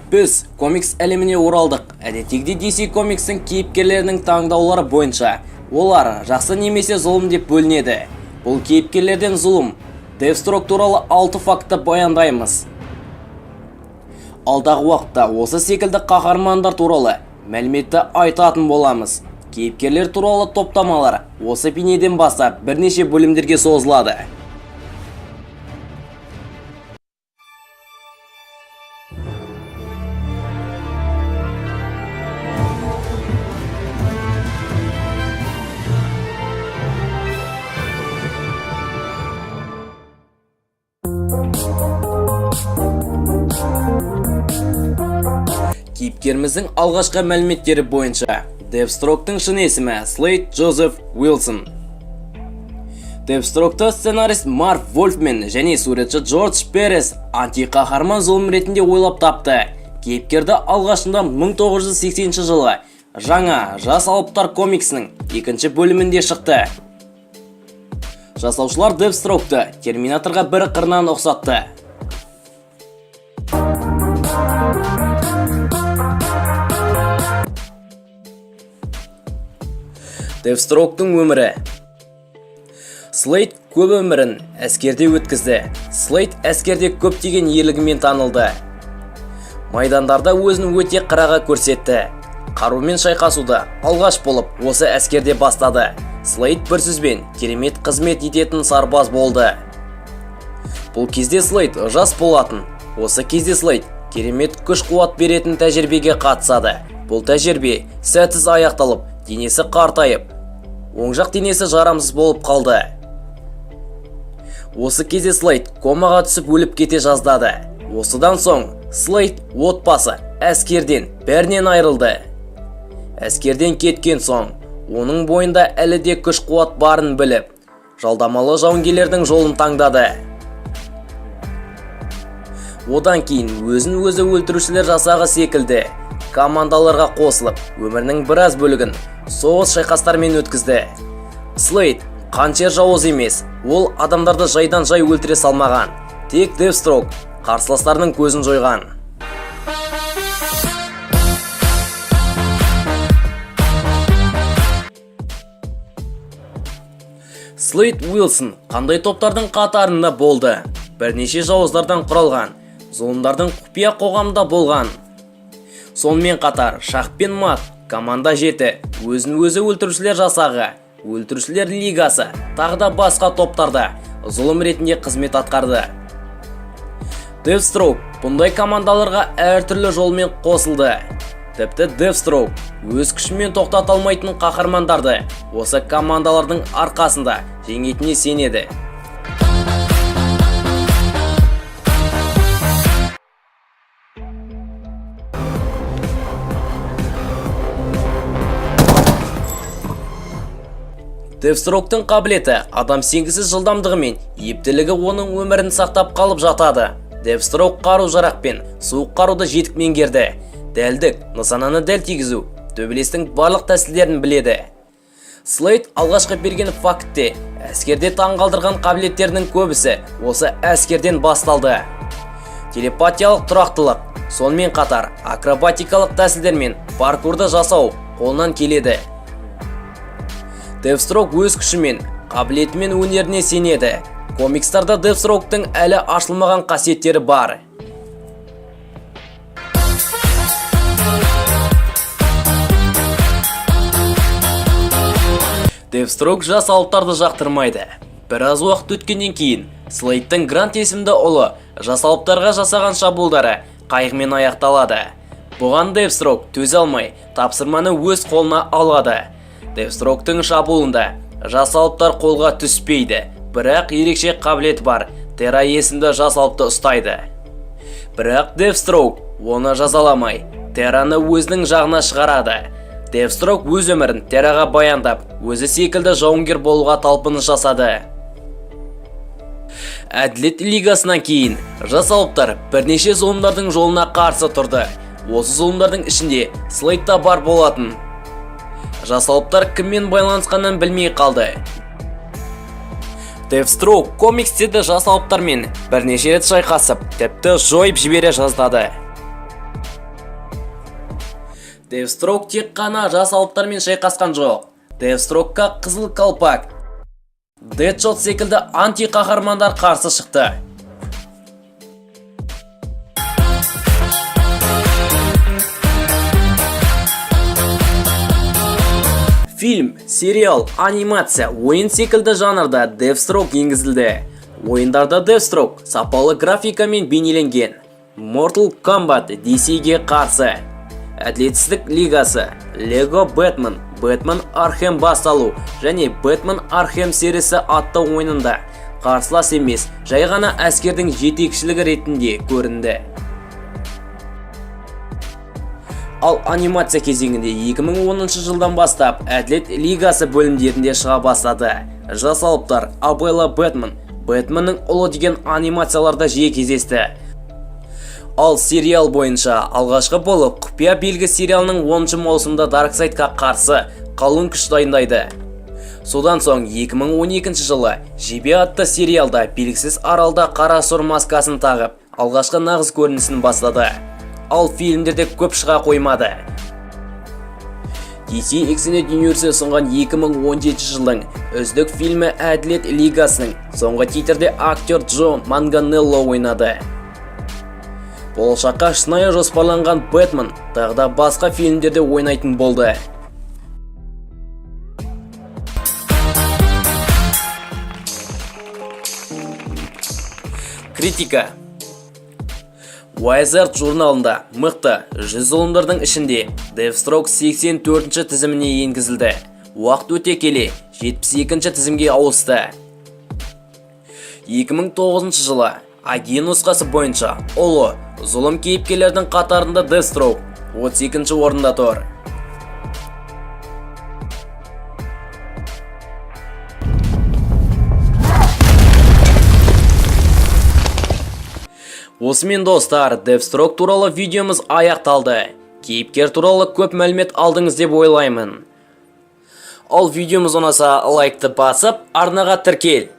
Біз комикс әлеміне оралдық. Әдеттегідей DC комикстің кейіпкерлерінің таңдаулары бойынша олар жақсы немесе зұлым деп бөлінеді. Бұл кейіпкерлерден зұлым Deathstroke туралы 6 факты баяндаймыз. Алдағы уақытта осы секілді қаһармандар туралы мәліметті айтатын боламыз. Кейіпкерлер туралы топтамалар осы бейнеден бастап бірнеше бөлімдерге созылады. Кейіпкеріміздің алғашқы мәліметтері бойынша Deathstroke'тың шын есімі Slade Joseph Wilson. Deathstroke'ты сценарист Марк Вольфмен және суретші Джордж Перес антиқаһарман зұлым ретінде ойлап тапты. Кейіпкерді алғашында 1980 жылы жаңа Жас алыптар комиксінің екінші бөлімінде шықты. Жасаушылар Deathstroke'ты Терминаторға бір қырынан ұқсатты. Deathstroke'тың өмірі. Slade көп өмірін әскерде өткізді. Slade әскерде көптеген ерлігімен танылды. Майдандарда өзін өте қыраға көрсетті. Қарумен шайқасуды алғаш болып осы әскерде бастады. Slade бір сөзбен керемет қызмет ететін сарбаз болды. Бұл кезде Slade жас болатын. Осы кезде Slade керемет күш-қуат беретін тәжірибеге қатысады. Бұл тәжірибе сәтсіз аяқталып, денесі қартайып, оң жақ денесі жарамсыз болып қалды. Осы кезде Slade комаға түсіп өліп кете жаздады. Осыдан соң Slade отбасы әскерден бәрінен айырылды. Әскерден кеткен соң оның бойында әлі де күш-қуат барын біліп, жалдамалы жауынгерлердің жолын таңдады. Одан кейін өзін-өзі өлтірушілер жасағы секілді командаларға қосылып, өмірінің біраз бөлігін соғыс шайқастармен өткізді. Slade қаншер жауыз емес, ол адамдарды жайдан жай өлтіре салмаған. Тек Deathstroke қарсыластарының көзін жойған. Slade Wilson қандай топтардың қатарында болды? Бірнеше жауыздардан құралған, зұлымдардың құпия қоғамда болған. Сонымен қатар Шах пен Мат, Команда 7, өзін-өзі өлтірушілер жасағы, өлтірушілер лигасы, тағы да басқа топтарда зұлым ретінде қызмет атқарды. Deathstroke бұндай командаларға әртүрлі жолмен қосылды. Тіпті Deathstroke өз күшімен тоқтата алмайтын қаһармандарды осы командалардың арқасында жеңетініне сенеді. Deathstroke'тың қабілеті адам сенгісіз жылдамдығы мен ептілігі оның өмірін сақтап қалып жатады. Deathstroke қару-жарақ пен суық қаруды жетік меңгерді. Дәлдік, нысананы дәл тигізу, төбелестің барлық тәсілдерін біледі. Slade алғашқы берген фактте әскерде таңғалдырған қабілеттерінің көбісі осы әскерден басталды. Телепатиялық тұрақтылық, сонымен қатар акробатикалық тәсілдер мен паркурды жасау қолынан келеді. Deathstroke өз күшімен, қабілетімен өнеріне сенеді. Комикстарда Deathstroke'тың әлі ашылмаған қасиеттері бар. Deathstroke жас алыптарды жақтырмайды. Біраз уақыт өткеннен кейін Slade'тың Грант есімді ұлы жас алыптарға жасаған шабуылдары қайғымен аяқталады. Бұған Deathstroke төзе алмай, тапсырманы өз қолына алады. Deathstroke'тың шабуылында жас алыптар қолға түспейді, бірақ ерекше қабілет бар. Terra есімді жас алыпты ұстайды. Бірақ Deathstroke оны жазаламай, Terrаны өзінің жағына шығарады. Deathstroke өз өмірін Terraға баяндап, өзі секілді жауынгер болуға талпыныс жасады. Әділет лигасынан кейін жас алыптар бірнеше зұлымдардың жолына қарсы тұрды. Осы зұлымдардың ішінде Slade та бар болатын. Жас алыптар кіммен байланысқанын білмей қалды. Deathstroke комикстерді жас алыптармен бірнеше рет шайқасып, тіпті жойып жібере жаздады. Deathstroke тек қана жас алыптармен шайқасқан жоқ. Deathstroke'қа қызыл қалпақ, Deadshot секілді анти-қаһармандар қарсы шықты. Фильм, сериал, анимация, ойын секілді жанрда Deathstroke енгізілді. Ойындарда Deathstroke сапалы графикамен бейнеленген. Mortal Kombat DC-ге қарсы, Әділетсіздік лигасы, Lego Batman, Batman Arkham басталу және Batman Arkham сериясы атты ойынында қарсылас емес, жай ғана әскердің жетекшілігі ретінде көрінді. Ал анимация кезеңінде 2010 жылдан бастап Әділет лигасы бөлімдерінде шыға бастады. Жас алыптар Абайла Бэтмен, Бэтменнің ұлы деген анимацияларда жиі кездесті. Ал сериал бойынша алғашқы болып құпия белгі сериалының 10-шы маусымда Дарксайдқа қарсы қалың күш дайындайды. Содан соң 2012 жылы Жебе атты сериалда белгісіз аралда қара сұр маскасын тағып, алғашқы нағыз көрінісін бастады. Ал фильмдерде көп шыға қоймады. DC Extended Universe ұсынған 2017 жылдың үздік фильмі Әділет лигасының соңғы титрде актер Джо Манганелло ойнады. Болашаққа шынайы жоспарланған Бэтмен тағы да басқа фильмдерде ойнайтын болды. Критика. Wired журналында мықты 100 зұлымдардың ішінде Deathstroke 84-ші тізіміне енгізілді. Уақыт өте келе 72-ші тізімге ауысты. 2009 жылы AG нұсқасы бойынша ұлы зұлым кейіпкерлердің қатарында Deathstroke 32-ші орында тұр. Осымен достар, Deathstroke туралы видеомыз аяқталды. Кейіпкер туралы көп мәлімет алдыңыз деп ойлаймын. Ал видеомыз ұнаса лайкты басып, арнаға тіркел.